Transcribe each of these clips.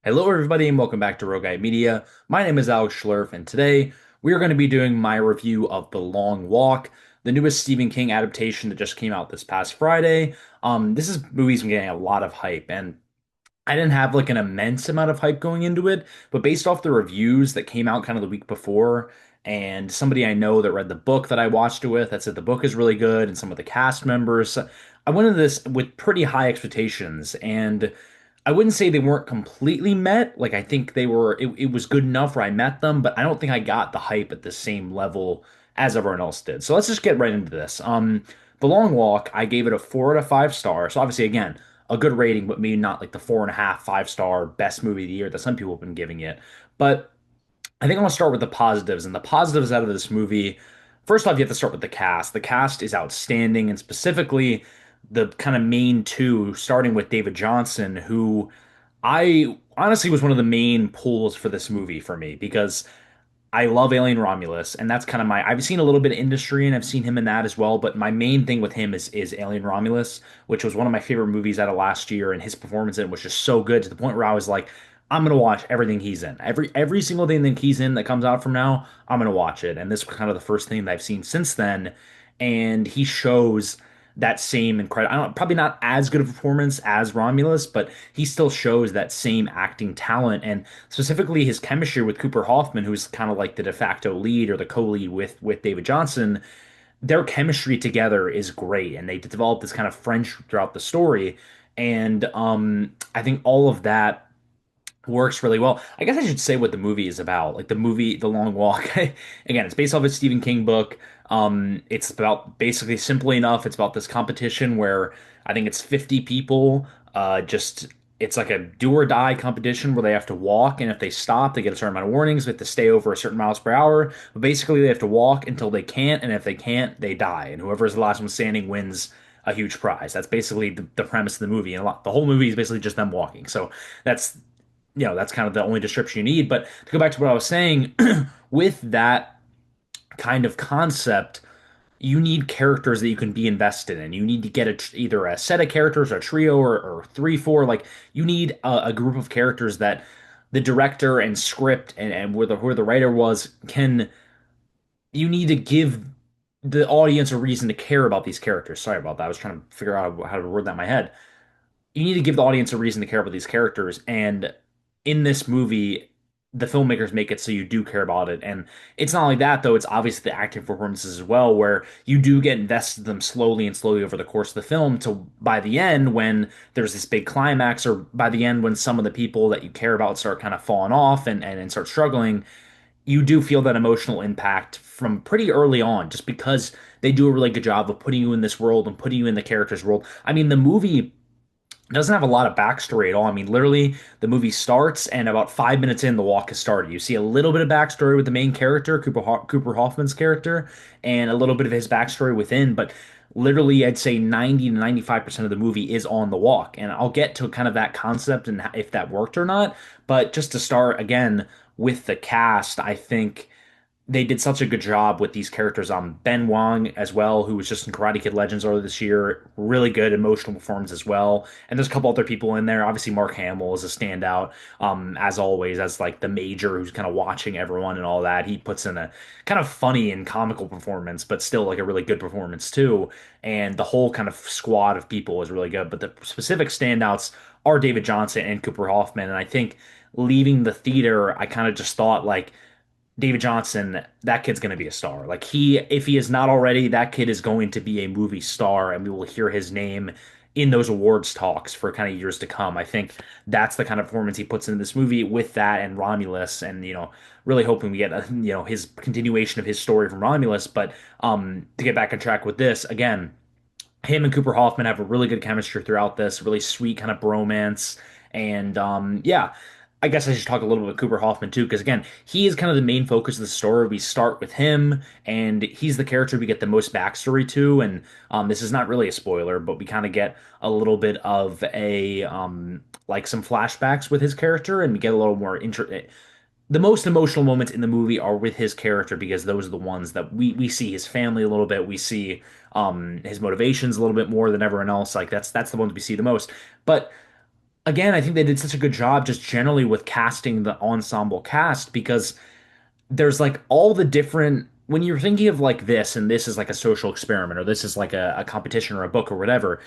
Hello, everybody, and welcome back to Roguei Media. My name is Alex Schlerf, and today we are going to be doing my review of The Long Walk, the newest Stephen King adaptation that just came out this past Friday. This movie's been getting a lot of hype, and I didn't have like an immense amount of hype going into it, but based off the reviews that came out kind of the week before, and somebody I know that read the book that I watched it with that said the book is really good, and some of the cast members, I went into this with pretty high expectations, and I wouldn't say they weren't completely met. Like I think it was good enough where I met them, but I don't think I got the hype at the same level as everyone else did. So let's just get right into this. The Long Walk, I gave it a 4 out of 5 stars. So obviously, again, a good rating, but maybe not like the 4.5, 5 star best movie of the year that some people have been giving it. But I think I want to start with the positives. And the positives out of this movie, first off, you have to start with the cast. The cast is outstanding, and specifically the kind of main two, starting with David Johnson, who I honestly was one of the main pulls for this movie for me because I love Alien Romulus, and that's kind of my. I've seen a little bit of Industry, and I've seen him in that as well. But my main thing with him is Alien Romulus, which was one of my favorite movies out of last year, and his performance in it was just so good to the point where I was like, I'm gonna watch everything he's in. Every single thing that he's in that comes out from now, I'm gonna watch it. And this was kind of the first thing that I've seen since then, and he shows that same incredible. I don't probably not as good a performance as Romulus, but he still shows that same acting talent and specifically his chemistry with Cooper Hoffman, who's kind of like the de facto lead or the co-lead with David Johnson. Their chemistry together is great, and they develop this kind of friendship throughout the story. And I think all of that works really well. I guess I should say what the movie is about. Like the movie, The Long Walk. Again, it's based off a Stephen King book. It's about basically simply enough. It's about this competition where I think it's 50 people. Just it's like a do or die competition where they have to walk, and if they stop, they get a certain amount of warnings. They have to stay over a certain miles per hour. But basically, they have to walk until they can't, and if they can't, they die. And whoever is the last one standing wins a huge prize. That's basically the premise of the movie. And the whole movie is basically just them walking. So that's that's kind of the only description you need. But to go back to what I was saying, with that kind of concept, you need characters that you can be invested in. You need to get either a set of characters, a trio, or three, four. Like you need a group of characters that the director and script and where the writer was can. You need to give the audience a reason to care about these characters. Sorry about that. I was trying to figure out how to word that in my head. You need to give the audience a reason to care about these characters. And in this movie, the filmmakers make it so you do care about it. And it's not like that, though. It's obviously the acting performances as well, where you do get invested in them slowly and slowly over the course of the film to by the end, when there's this big climax, or by the end, when some of the people that you care about start kind of falling off and start struggling, you do feel that emotional impact from pretty early on, just because they do a really good job of putting you in this world and putting you in the character's world. I mean, the movie doesn't have a lot of backstory at all. I mean, literally, the movie starts, and about 5 minutes in, the walk has started. You see a little bit of backstory with the main character, Cooper Hoffman's character, and a little bit of his backstory within. But literally, I'd say 90 to 95% of the movie is on the walk. And I'll get to kind of that concept and if that worked or not. But just to start again with the cast, I think they did such a good job with these characters. Ben Wong as well, who was just in Karate Kid Legends earlier this year, really good emotional performance as well. And there's a couple other people in there. Obviously, Mark Hamill is a standout, as always, as like the major who's kind of watching everyone and all that. He puts in a kind of funny and comical performance, but still like a really good performance too. And the whole kind of squad of people is really good. But the specific standouts are David Johnson and Cooper Hoffman. And I think leaving the theater, I kind of just thought like David Johnson, that kid's going to be a star. Like if he is not already, that kid is going to be a movie star, and we will hear his name in those awards talks for kind of years to come. I think that's the kind of performance he puts in this movie with that and Romulus, and really hoping we get his continuation of his story from Romulus. But to get back on track with this again, him and Cooper Hoffman have a really good chemistry throughout this, really sweet kind of bromance. And yeah, I guess I should talk a little bit about Cooper Hoffman too, because again, he is kind of the main focus of the story. We start with him, and he's the character we get the most backstory to. And this is not really a spoiler, but we kind of get a little bit of a like some flashbacks with his character, and we get a little more the most emotional moments in the movie are with his character, because those are the ones that we see his family a little bit, we see his motivations a little bit more than everyone else. Like that's the ones we see the most. But again, I think they did such a good job just generally with casting the ensemble cast because there's like all the different when you're thinking of like this and this is like a social experiment or this is like a competition or a book or whatever,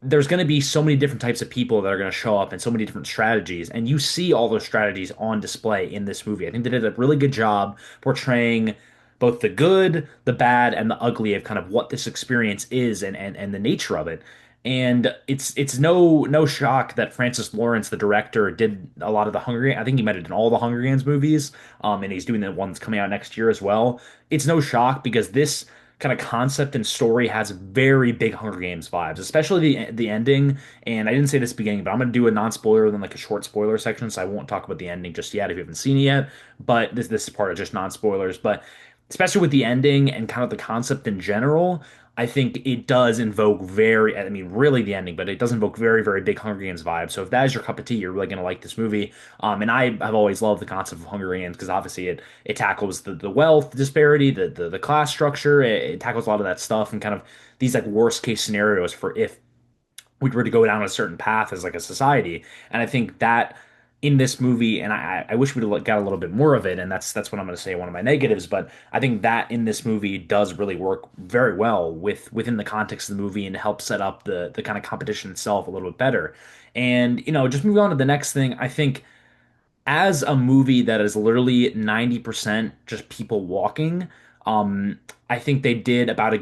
there's going to be so many different types of people that are going to show up and so many different strategies. And you see all those strategies on display in this movie. I think they did a really good job portraying both the good, the bad, and the ugly of kind of what this experience is and the nature of it. And it's no shock that Francis Lawrence, the director, did a lot of the Hunger. I think he might have done all the Hunger Games movies, and he's doing the ones coming out next year as well. It's no shock because this kind of concept and story has very big Hunger Games vibes, especially the ending. And I didn't say this at the beginning, but I'm going to do a non-spoiler then like a short spoiler section, so I won't talk about the ending just yet if you haven't seen it yet. But this is part of just non-spoilers. But especially with the ending and kind of the concept in general, I think it does invoke very, I mean, really the ending, but it does invoke very, very big Hunger Games vibes. So if that is your cup of tea, you're really going to like this movie. And I have always loved the concept of Hunger Games because obviously it tackles the wealth disparity, the class structure. It tackles a lot of that stuff and kind of these like worst case scenarios for if we were to go down a certain path as like a society. And I think that in this movie, and I wish we'd got a little bit more of it, and that's what I'm going to say one of my negatives. But I think that in this movie does really work very well within the context of the movie and help set up the kind of competition itself a little bit better. And just moving on to the next thing, I think as a movie that is literally 90% just people walking, I think they did about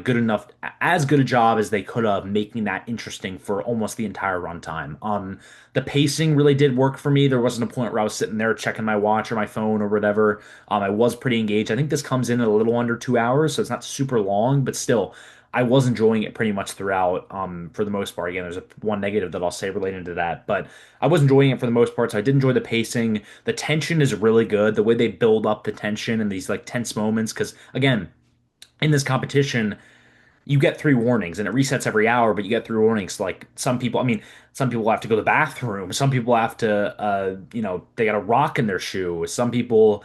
as good a job as they could have making that interesting for almost the entire runtime. The pacing really did work for me. There wasn't a point where I was sitting there checking my watch or my phone or whatever. I was pretty engaged. I think this comes in at a little under 2 hours, so it's not super long, but still, I was enjoying it pretty much throughout, for the most part. Again, there's one negative that I'll say related to that, but I was enjoying it for the most part. So I did enjoy the pacing. The tension is really good. The way they build up the tension in these like tense moments, because again, in this competition, you get three warnings and it resets every hour, but you get three warnings. Like some people, I mean, some people have to go to the bathroom. Some people have to, they got a rock in their shoe. Some people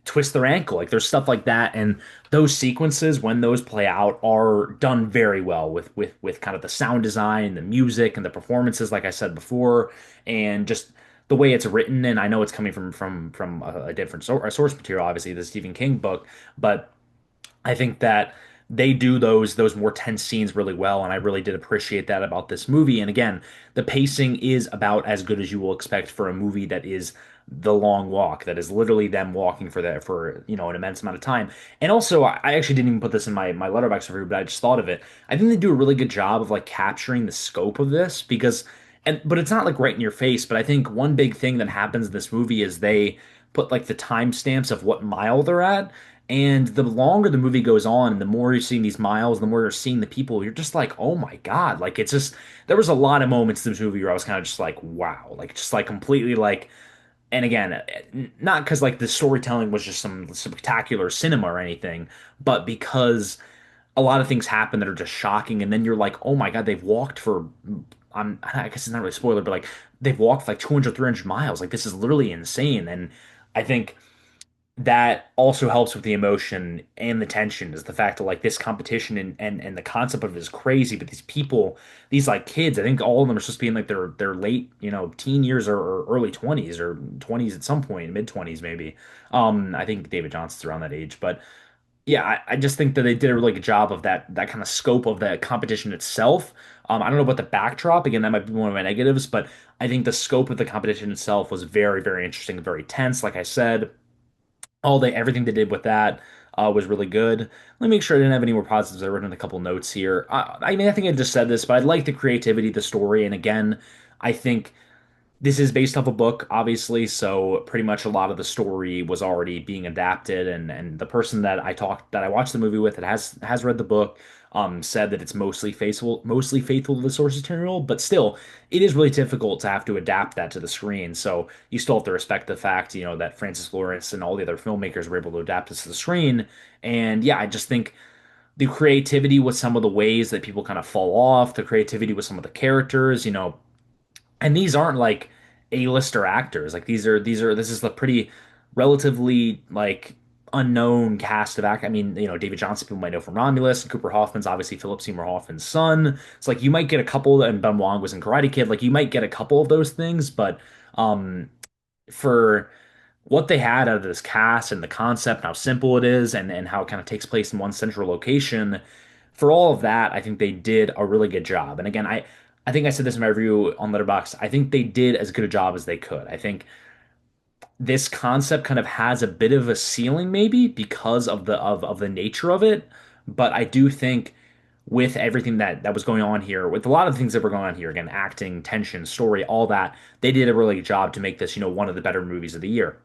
twist their ankle. Like there's stuff like that, and those sequences when those play out are done very well with kind of the sound design, the music, and the performances. Like I said before, and just the way it's written. And I know it's coming from a different source material, obviously the Stephen King book, but I think that they do those more tense scenes really well, and I really did appreciate that about this movie. And again, the pacing is about as good as you will expect for a movie that is the long walk, that is literally them walking for an immense amount of time. And also, I actually didn't even put this in my letterbox review, but I just thought of it. I think they do a really good job of like capturing the scope of this because but it's not like right in your face. But I think one big thing that happens in this movie is they put like the timestamps of what mile they're at. And the longer the movie goes on, and the more you're seeing these miles, the more you're seeing the people, you're just like, oh my God. Like it's just there was a lot of moments in this movie where I was kind of just like, wow, like just like completely like and again, not because like the storytelling was just some spectacular cinema or anything, but because a lot of things happen that are just shocking, and then you're like, oh my God, they've walked for I guess it's not really a spoiler, but like they've walked like 200, 300 miles. Like this is literally insane. And I think that also helps with the emotion and the tension is the fact that like this competition and the concept of it is crazy, but these people, these like kids, I think all of them are supposed to be in like their late, teen years or early 20s or 20s at some point, mid 20s maybe. I think David Johnson's around that age, but yeah, I just think that they did a really good job of that kind of scope of the competition itself. I don't know about the backdrop. Again, that might be one of my negatives, but I think the scope of the competition itself was very, very interesting, very tense. Like I said, everything they did with that was really good. Let me make sure I didn't have any more positives. I've written a couple notes here. I mean, I think I just said this, but I like the creativity, the story, and again, I think this is based off a book, obviously, so pretty much a lot of the story was already being adapted, and the person that I watched the movie with that has read the book said that it's mostly faithful to the source material, but still, it is really difficult to have to adapt that to the screen. So you still have to respect the fact, that Francis Lawrence and all the other filmmakers were able to adapt this to the screen. And yeah, I just think the creativity with some of the ways that people kind of fall off, the creativity with some of the characters, and these aren't like A-lister actors. Like this is the pretty relatively like unknown cast of act. I mean, David Johnson people might know from Romulus, and Cooper Hoffman's obviously Philip Seymour Hoffman's son. It's like you might get a couple, and Ben Wong was in Karate Kid. Like you might get a couple of those things, but um, for what they had out of this cast and the concept, how simple it is, and how it kind of takes place in one central location, for all of that, I think they did a really good job. And again, I think I said this in my review on Letterboxd. I think they did as good a job as they could. I think this concept kind of has a bit of a ceiling maybe because of the nature of it, but I do think with everything that was going on here, with a lot of the things that were going on here, again, acting, tension, story, all that, they did a really good job to make this, one of the better movies of the year.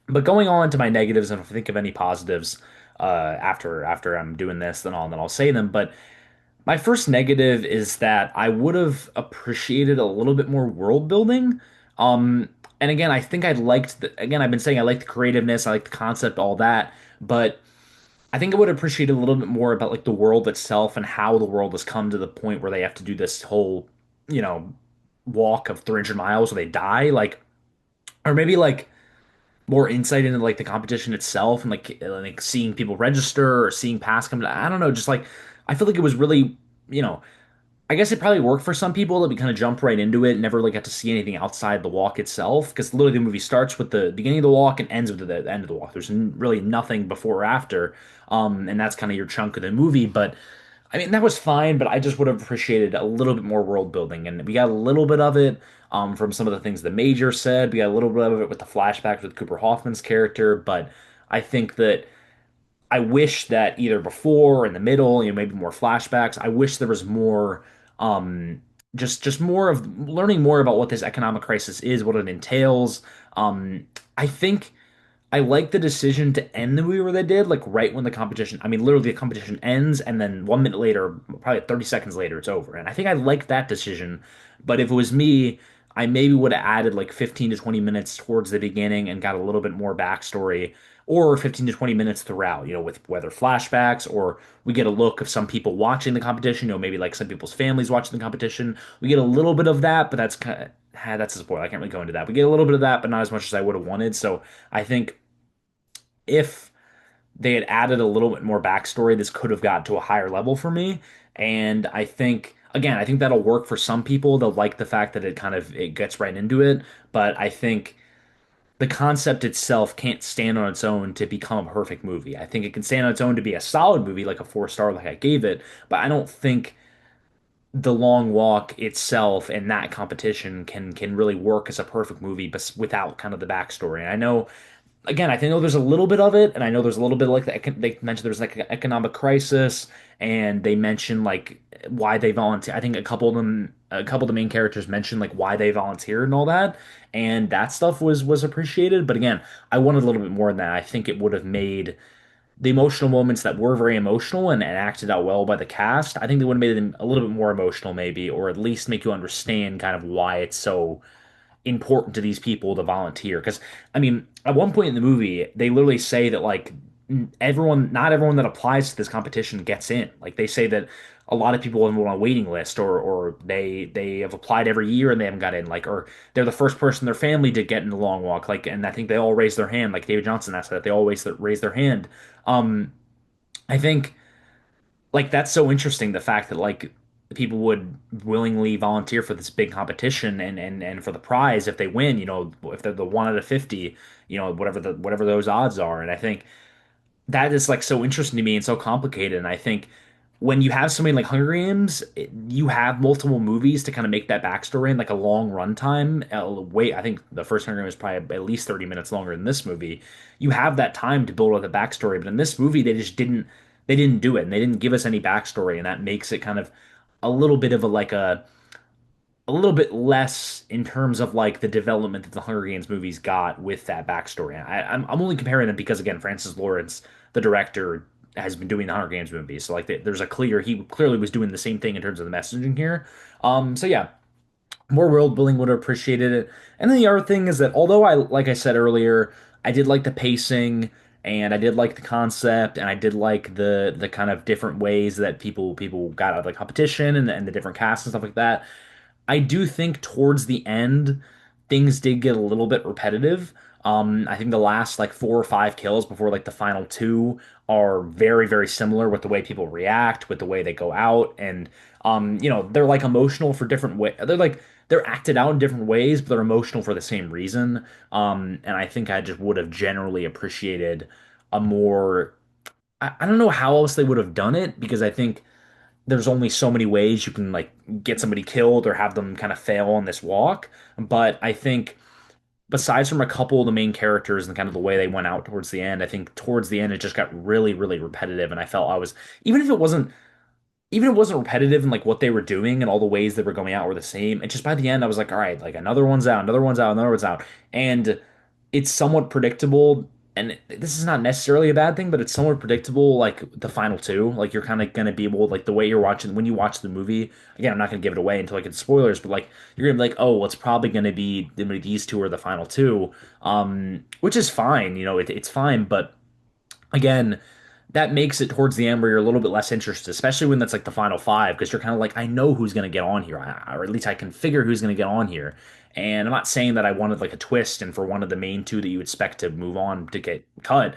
But going on to my negatives, and if I think of any positives after I'm doing this, then I'll say them. But my first negative is that I would have appreciated a little bit more world building. Um, and again, I think I liked again, I've been saying I like the creativeness, I like the concept, all that, but I think I would appreciate a little bit more about like the world itself and how the world has come to the point where they have to do this whole, you know, walk of 300 miles where they die, like, or maybe like more insight into like the competition itself and like seeing people register or seeing past come. I don't know, just like I feel like it was really, you know, I guess it probably worked for some people that we kind of jump right into it and never really got to see anything outside the walk itself. Because literally the movie starts with the beginning of the walk and ends with the end of the walk. There's really nothing before or after, and that's kind of your chunk of the movie. But I mean that was fine, but I just would have appreciated a little bit more world building, and we got a little bit of it from some of the things the Major said. We got a little bit of it with the flashbacks with Cooper Hoffman's character, but I think that I wish that either before or in the middle, maybe more flashbacks. I wish there was more, just more of learning more about what this economic crisis is, what it entails. I think I like the decision to end the movie where they did, like right when the competition. I mean, literally the competition ends, and then 1 minute later, probably 30 seconds later, it's over. And I think I like that decision. But if it was me, I maybe would have added like 15 to 20 minutes towards the beginning and got a little bit more backstory, or 15 to 20 minutes throughout, with whether flashbacks or we get a look of some people watching the competition, maybe like some people's families watching the competition. We get a little bit of that, but that's kind of. That's a spoiler. I can't really go into that. We get a little bit of that, but not as much as I would have wanted. So I think if they had added a little bit more backstory, this could have got to a higher level for me. And I think again, I think that'll work for some people. They'll like the fact that it gets right into it. But I think the concept itself can't stand on its own to become a perfect movie. I think it can stand on its own to be a solid movie, like a 4 star, like I gave it. But I don't think the long walk itself and that competition can really work as a perfect movie, but without kind of the backstory. And I know again, I think there's a little bit of it, and I know there's a little bit like they mentioned there's like an economic crisis, and they mentioned like why they volunteer. I think a couple of the main characters mentioned like why they volunteered and all that, and that stuff was appreciated. But again, I wanted a little bit more than that. I think it would have made the emotional moments that were very emotional and acted out well by the cast. I think they would have made them a little bit more emotional, maybe, or at least make you understand kind of why it's so important to these people to volunteer. Because, I mean, at one point in the movie, they literally say that, like, not everyone that applies to this competition gets in. Like, they say that a lot of people have been on a waiting list, or they have applied every year and they haven't got in. Like, or they're the first person in their family to get in the long walk. Like, and I think they all raise their hand. Like David Johnson asked that they always raise their hand. Um, I think like that's so interesting, the fact that like people would willingly volunteer for this big competition and for the prize if they win, if they're the 1 out of 50, whatever those odds are. And I think that is like so interesting to me and so complicated. And I think when you have something like Hunger Games, you have multiple movies to kind of make that backstory and like a long runtime. Wait, I think the first Hunger Games is probably at least 30 minutes longer than this movie. You have that time to build up the backstory, but in this movie, they didn't do it, and they didn't give us any backstory, and that makes it kind of a little bit of a little bit less in terms of like the development that the Hunger Games movies got with that backstory. I'm only comparing them because again, Francis Lawrence, the director, has been doing the Hunger Games movies, so like there's he clearly was doing the same thing in terms of the messaging here. So yeah, more world building would have appreciated it. And then the other thing is that although like I said earlier, I did like the pacing and I did like the concept and I did like the kind of different ways that people got out of the competition and the different casts and stuff like that. I do think towards the end, things did get a little bit repetitive. I think the last like four or five kills before like the final two are very, very similar with the way people react, with the way they go out, and they're like emotional for different way. They're acted out in different ways, but they're emotional for the same reason. And I think I just would have generally appreciated a more. I don't know how else they would have done it because I think there's only so many ways you can like get somebody killed or have them kind of fail on this walk. But I think besides from a couple of the main characters and kind of the way they went out towards the end, I think towards the end it just got really, really repetitive. And I felt I was even if it wasn't even if it wasn't repetitive and like what they were doing and all the ways they were going out were the same. And just by the end, I was like, all right, like another one's out, another one's out, another one's out. And it's somewhat predictable. And this is not necessarily a bad thing, but it's somewhat predictable. Like the final two, like you're kind of gonna be able, like the way you're watching when you watch the movie. Again, I'm not gonna give it away until I get spoilers, but like you're gonna be like, oh, well, it's probably gonna be these two are the final two, which is fine. It's fine, but again, that makes it towards the end where you're a little bit less interested, especially when that's like the final five, because you're kind of like, I know who's going to get on here, or at least I can figure who's going to get on here. And I'm not saying that I wanted like a twist and for one of the main two that you expect to move on to get cut.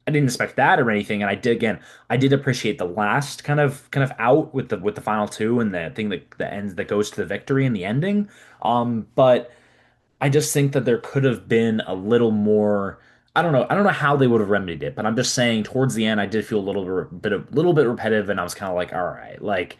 I didn't expect that or anything. And I did appreciate the last kind of out with the final two and the thing that ends that goes to the victory and the ending. But I just think that there could have been a little more. I don't know. I don't know how they would have remedied it, but I'm just saying towards the end, I did feel a little bit repetitive, and I was kind of like, all right, like,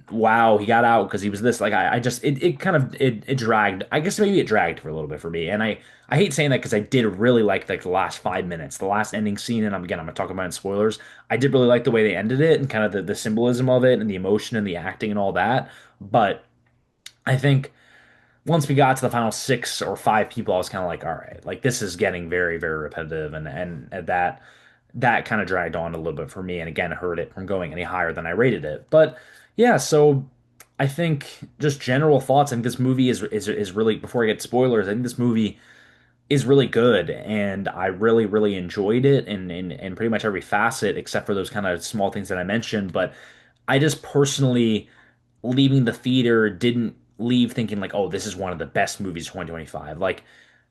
wow, he got out because he was this. Like, I just, it kind of, it dragged. I guess maybe it dragged for a little bit for me, and I hate saying that because I did really like the last 5 minutes, the last ending scene, and I'm gonna talk about it in spoilers. I did really like the way they ended it and kind of the symbolism of it and the emotion and the acting and all that, but I think once we got to the final six or five people, I was kind of like, all right, like this is getting very, very repetitive, and that kind of dragged on a little bit for me, and again, hurt it from going any higher than I rated it. But yeah, so I think just general thoughts. I think this movie is really before I get spoilers. I think this movie is really good, and I really, really enjoyed it, in pretty much every facet except for those kind of small things that I mentioned. But I just personally leaving the theater didn't leave thinking like, oh, this is one of the best movies of 2025. Like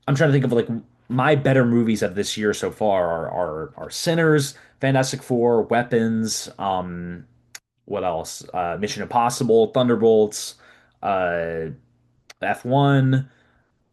I'm trying to think of like my better movies of this year so far are Sinners, Fantastic Four, Weapons, what else? Mission Impossible, Thunderbolts, uh F1,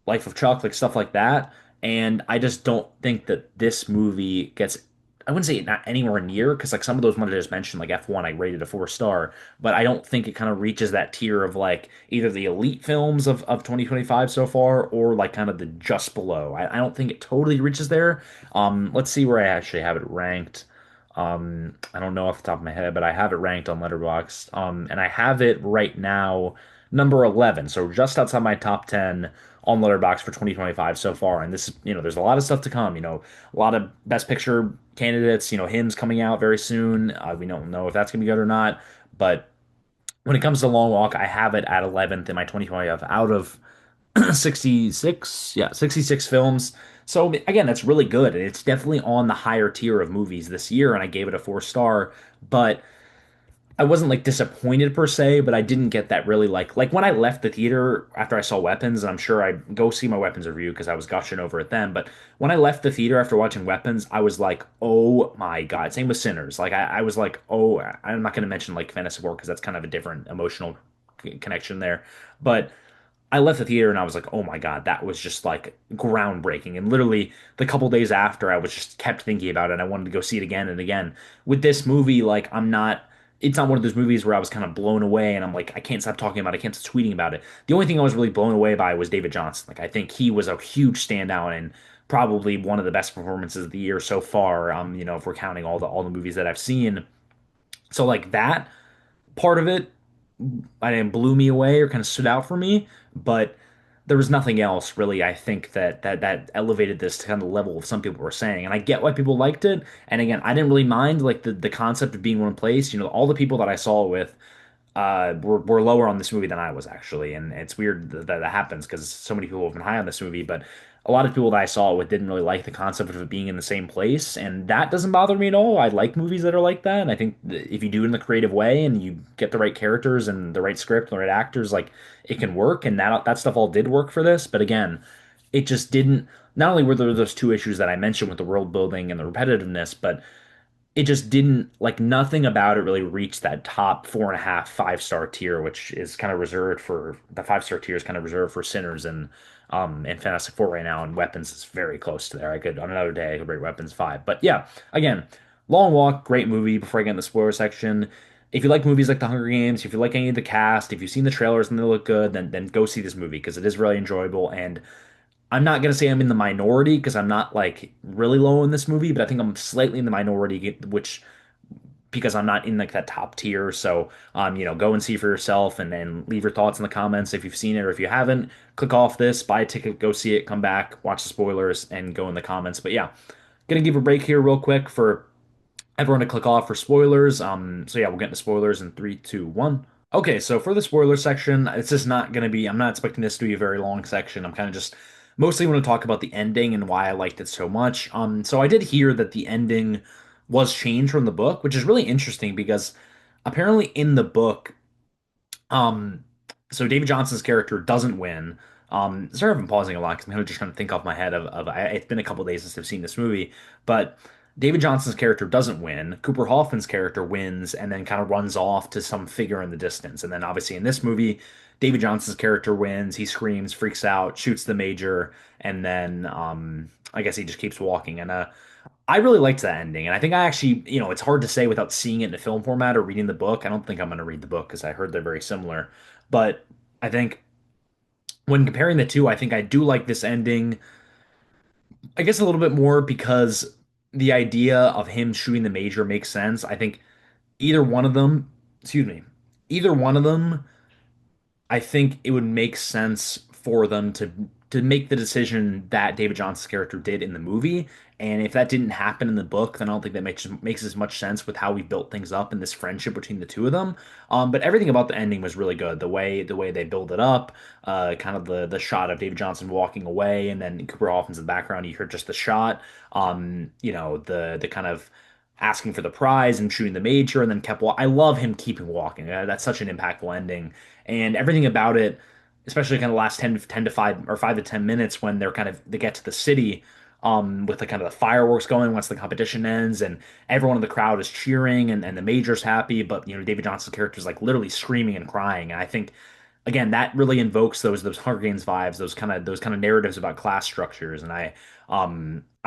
Life of Chuck, like stuff like that. And I just don't think that this movie gets, I wouldn't say not anywhere near, because like some of those ones I just mentioned, like F1, I rated a 4 star, but I don't think it kind of reaches that tier of like either the elite films of 2025 so far or like kind of the just below. I don't think it totally reaches there. Let's see where I actually have it ranked. I don't know off the top of my head, but I have it ranked on Letterboxd. And I have it right now number 11, so just outside my top 10 on Letterboxd for 2025 so far. And this, there's a lot of stuff to come. A lot of Best Picture candidates. Hymns coming out very soon. We don't know if that's gonna be good or not. But when it comes to Long Walk, I have it at 11th in my 2025 out of 66. Yeah, 66 films. So again, that's really good. And it's definitely on the higher tier of movies this year. And I gave it a 4 star. But I wasn't like disappointed per se, but I didn't get that really like when I left the theater after I saw Weapons, and I'm sure I'd go see my Weapons review because I was gushing over it then. But when I left the theater after watching Weapons, I was like, oh my God. Same with Sinners. Like I was like, oh, I'm not going to mention like Fantasy War because that's kind of a different emotional connection there. But I left the theater and I was like, oh my God, that was just like groundbreaking. And literally the couple days after, I was just kept thinking about it. I wanted to go see it again and again. With this movie, like it's not one of those movies where I was kind of blown away and I'm like, I can't stop talking about it, I can't stop tweeting about it. The only thing I was really blown away by was David Jonsson. Like I think he was a huge standout and probably one of the best performances of the year so far. If we're counting all the movies that I've seen. So like that part of it I didn't blew me away or kind of stood out for me, but there was nothing else really. I think that elevated this to kind of the level of some people were saying, and I get why people liked it. And again, I didn't really mind like the concept of being one place. All the people that I saw it with were lower on this movie than I was actually, and it's weird that happens because so many people have been high on this movie, but a lot of people that I saw it with didn't really like the concept of it being in the same place, and that doesn't bother me at all. I like movies that are like that, and I think that if you do it in the creative way and you get the right characters and the right script and the right actors, like it can work, and that stuff all did work for this. But again, it just didn't. Not only were there those two issues that I mentioned with the world building and the repetitiveness, but it just didn't like nothing about it really reached that top 4.5, 5 star tier, which is kind of reserved for the 5 star tier is kind of reserved for Sinners and Fantastic Four right now, and Weapons is very close to there. I could on another day I could rate Weapons 5. But yeah, again, Long Walk, great movie. Before I get in the spoiler section, if you like movies like The Hunger Games, if you like any of the cast, if you've seen the trailers and they look good, then go see this movie because it is really enjoyable. And I'm not gonna say I'm in the minority because I'm not like really low in this movie, but I think I'm slightly in the minority, which because I'm not in like that top tier. So go and see for yourself and then leave your thoughts in the comments if you've seen it or if you haven't. Click off this, buy a ticket, go see it, come back, watch the spoilers, and go in the comments. But yeah, gonna give a break here real quick for everyone to click off for spoilers. So yeah, we'll get into spoilers in three, two, one. Okay, so for the spoiler section, it's just not going to be, I'm not expecting this to be a very long section. I'm kind of just mostly want to talk about the ending and why I liked it so much. So I did hear that the ending was changed from the book, which is really interesting because apparently in the book, um, so David Johnson's character doesn't win. Sorry if I'm pausing a lot because I'm kind of just trying to think off my head it's been a couple days since I've seen this movie, but David Johnson's character doesn't win. Cooper Hoffman's character wins and then kind of runs off to some figure in the distance. And then obviously in this movie, David Johnson's character wins. He screams, freaks out, shoots the major, and then I guess he just keeps walking. And I really liked that ending, and I think I actually, it's hard to say without seeing it in the film format or reading the book. I don't think I'm going to read the book because I heard they're very similar. But I think when comparing the two, I think I do like this ending, I guess a little bit more because the idea of him shooting the major makes sense. I think either one of them, excuse me, either one of them I think it would make sense for them to make the decision that David Johnson's character did in the movie. And if that didn't happen in the book, then I don't think that makes as much sense with how we built things up in this friendship between the two of them. But everything about the ending was really good. The way they build it up, kind of the shot of David Johnson walking away, and then Cooper Hoffman's in the background. You heard just the shot. The kind of asking for the prize and shooting the major, and then kept. I love him keeping walking. That's such an impactful ending and everything about it, especially kind of last 10 to 5 or 5 to 10 minutes when they get to the city with the kind of the fireworks going once the competition ends and everyone in the crowd is cheering and the major's happy, but David Johnson's character is like literally screaming and crying. And I think again that really invokes those Hunger Games vibes, those kind of narratives about class structures. And I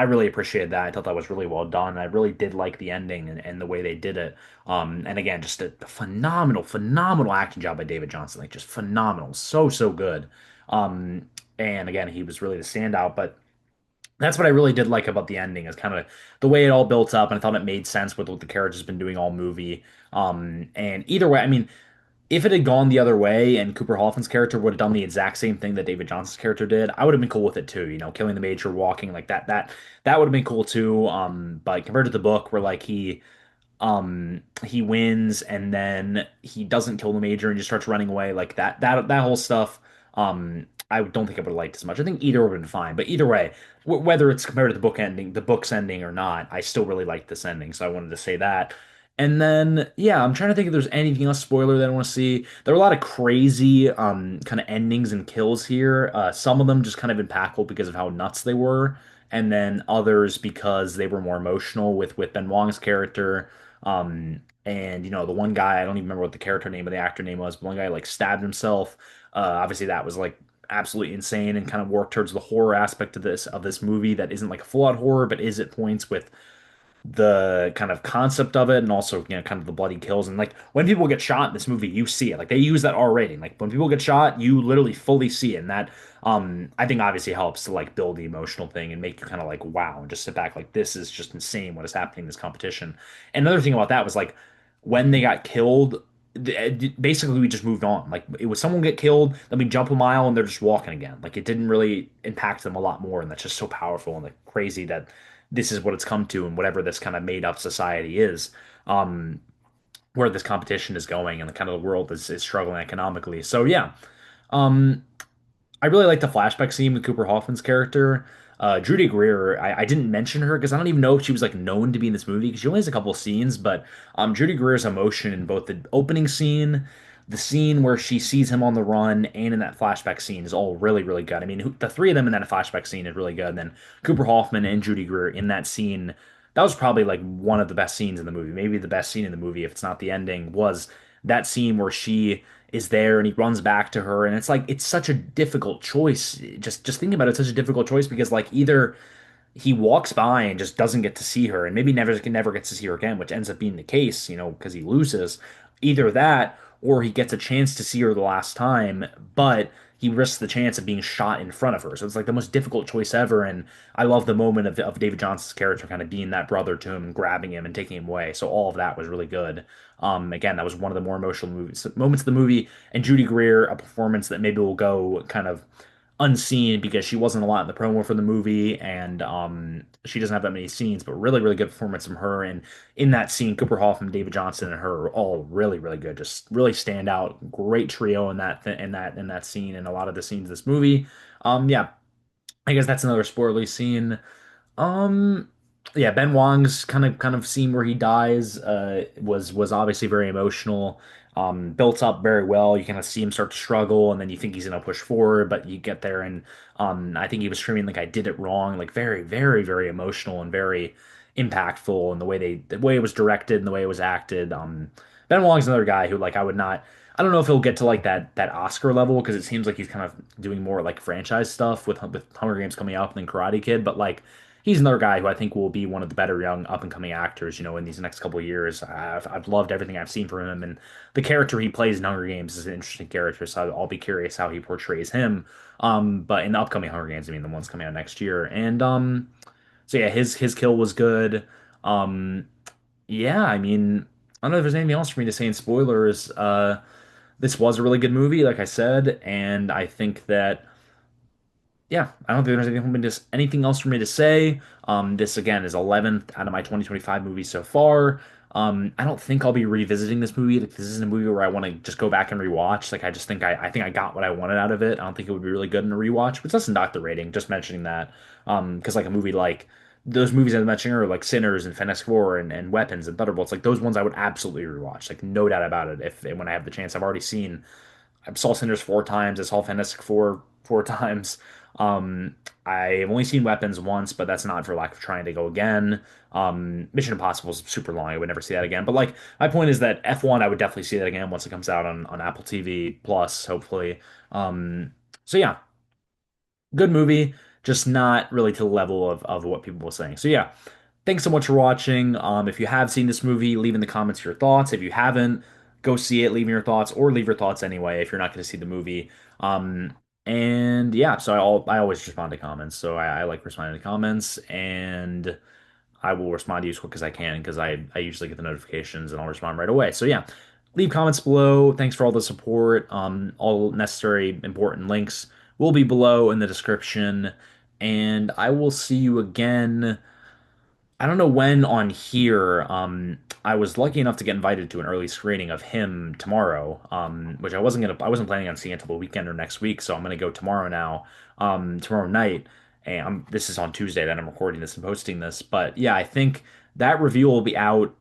really appreciated that. I thought that was really well done. I really did like the ending and the way they did it. And again, just a phenomenal, phenomenal acting job by David Johnson. Like just phenomenal. So, so good. And again, he was really the standout. But that's what I really did like about the ending is kind of the way it all built up. And I thought it made sense with what the character's been doing all movie. And either way, I mean, if it had gone the other way and Cooper Hoffman's character would have done the exact same thing that David Johnson's character did, I would have been cool with it too. Killing the major, walking like that would have been cool too. But compared to the book, where like he wins and then he doesn't kill the major and just starts running away like that whole stuff I don't think I would have liked as much. I think either would have been fine, but either way, whether it's compared to the book's ending or not, I still really like this ending, so I wanted to say that. And then yeah, I'm trying to think if there's anything else spoiler that I want to see. There are a lot of crazy kind of endings and kills here. Some of them just kind of impactful because of how nuts they were, and then others because they were more emotional with Ben Wong's character. And the one guy, I don't even remember what the character name of the actor name was, but one guy like stabbed himself. Obviously that was like absolutely insane and kind of worked towards the horror aspect of this movie that isn't like a full-out horror, but is at points with the kind of concept of it and also kind of the bloody kills. And like when people get shot in this movie you see it, like they use that R rating, like when people get shot you literally fully see it. And that I think obviously helps to like build the emotional thing and make you kind of like wow and just sit back like this is just insane what is happening in this competition. And another thing about that was like when they got killed, basically we just moved on. Like it was someone get killed, then we jump a mile and they're just walking again. Like it didn't really impact them a lot more, and that's just so powerful and like crazy that this is what it's come to, and whatever this kind of made up society is, um, where this competition is going, and the kind of the world is struggling economically. So yeah, um, I really like the flashback scene with Cooper Hoffman's character. Judy Greer, I didn't mention her because I don't even know if she was like known to be in this movie because she only has a couple of scenes, but Judy Greer's emotion in both the opening scene, the scene where she sees him on the run, and in that flashback scene is all really, really good. I mean, the three of them in that flashback scene is really good. And then Cooper Hoffman and Judy Greer in that scene, that was probably like one of the best scenes in the movie. Maybe the best scene in the movie, if it's not the ending, was that scene where she is there and he runs back to her, and it's like it's such a difficult choice. Just thinking about it, it's such a difficult choice because like either he walks by and just doesn't get to see her and maybe never gets to see her again, which ends up being the case, because he loses. Either that or he gets a chance to see her the last time, but he risks the chance of being shot in front of her. So it's like the most difficult choice ever. And I love the moment of David Johnson's character kind of being that brother to him and grabbing him and taking him away. So all of that was really good. Again, that was one of the more emotional moments of the movie. And Judy Greer, a performance that maybe will go kind of unseen because she wasn't a lot in the promo for the movie, and she doesn't have that many scenes, but really, really good performance from her. And in that scene, Cooper Hoffman, David Johnson, and her are all really, really good. Just really stand out. Great trio in that scene and a lot of the scenes of this movie. Yeah, I guess that's another spoilerly scene. Um, yeah, Ben Wong's kind of scene where he dies was obviously very emotional. Built up very well. You kind of see him start to struggle, and then you think he's gonna push forward, but you get there, and I think he was screaming like I did it wrong, like very, very, very emotional and very impactful, and the way it was directed and the way it was acted. Ben Wong's another guy who like I would not. I don't know if he'll get to like that Oscar level because it seems like he's kind of doing more like franchise stuff with Hunger Games coming up and then Karate Kid, but like he's another guy who I think will be one of the better young up and coming actors, in these next couple of years. I've loved everything I've seen from him, and the character he plays in Hunger Games is an interesting character. So I'll be curious how he portrays him. But in the upcoming Hunger Games, I mean the ones coming out next year, and so yeah, his kill was good. Um, yeah, I mean I don't know if there's anything else for me to say in spoilers. This was a really good movie, like I said, and I think that yeah, I don't think there's anything else for me to say. This again is 11th out of my 2025 movies so far. I don't think I'll be revisiting this movie. Like, this isn't a movie where I want to just go back and rewatch. Like, I just think I think I got what I wanted out of it. I don't think it would be really good in a rewatch, which doesn't knock the rating. Just mentioning that, because like a movie like those movies I was mentioning are like Sinners and Fantastic Four and Weapons and Thunderbolts. Like those ones I would absolutely rewatch. Like no doubt about it. If when I have the chance, I've already seen. I saw Sinners four times. I saw Fantastic four times. Um, I've only seen Weapons once, but that's not for lack of trying to go again. Mission Impossible is super long. I would never see that again. But like my point is that F1, I would definitely see that again once it comes out on Apple TV Plus, hopefully. So yeah, good movie, just not really to the level of what people were saying. So yeah, thanks so much for watching. If you have seen this movie, leave in the comments your thoughts. If you haven't, go see it, leave me your thoughts, or leave your thoughts anyway if you're not going to see the movie. And yeah, so I always respond to comments. So I like responding to comments, and I will respond to you as quick as I can because I usually get the notifications and I'll respond right away. So yeah, leave comments below. Thanks for all the support. All necessary important links will be below in the description, and I will see you again. I don't know when on here. I was lucky enough to get invited to an early screening of him tomorrow, which I wasn't planning on seeing until the weekend or next week. So I'm gonna go tomorrow now, tomorrow night, and this is on Tuesday that I'm recording this and posting this. But yeah, I think that review will be out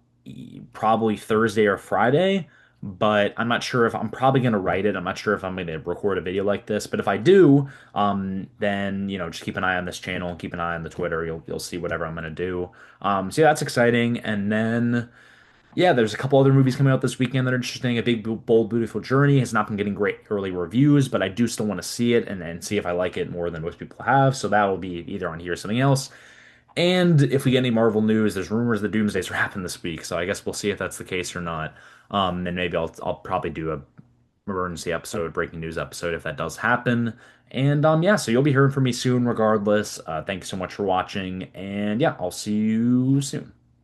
probably Thursday or Friday. But I'm not sure if I'm probably gonna write it. I'm not sure if I'm gonna record a video like this. But if I do, then just keep an eye on this channel and keep an eye on the Twitter. You'll see whatever I'm gonna do. So yeah, that's exciting. And then yeah, there's a couple other movies coming out this weekend that are interesting. A Big Bold Beautiful Journey has not been getting great early reviews, but I do still want to see it and see if I like it more than most people have. So that will be either on here or something else. And if we get any Marvel news, there's rumors the Doomsday's wrapping this week. So I guess we'll see if that's the case or not. And maybe I'll probably do a emergency episode, breaking news episode if that does happen. And yeah, so you'll be hearing from me soon regardless. Thank you so much for watching, and yeah, I'll see you soon.